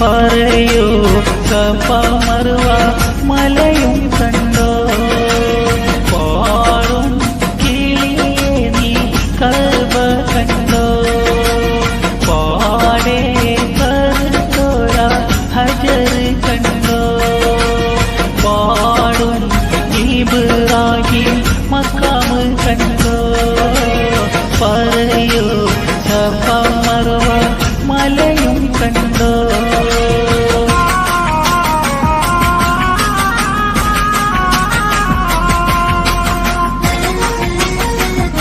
പറയൂ സഫ മർവ മലയും കണ്ടോ പാടും കിളിയേ നീ കഅബ കണ്ടോ പാടേ കറുത്തോര ഹജർ കണ്ടോ പാടും ഇബ്രാഹിം മഖാം കണ്ടോ പറയൂ സഫ മർവ മലയും കണ്ടോ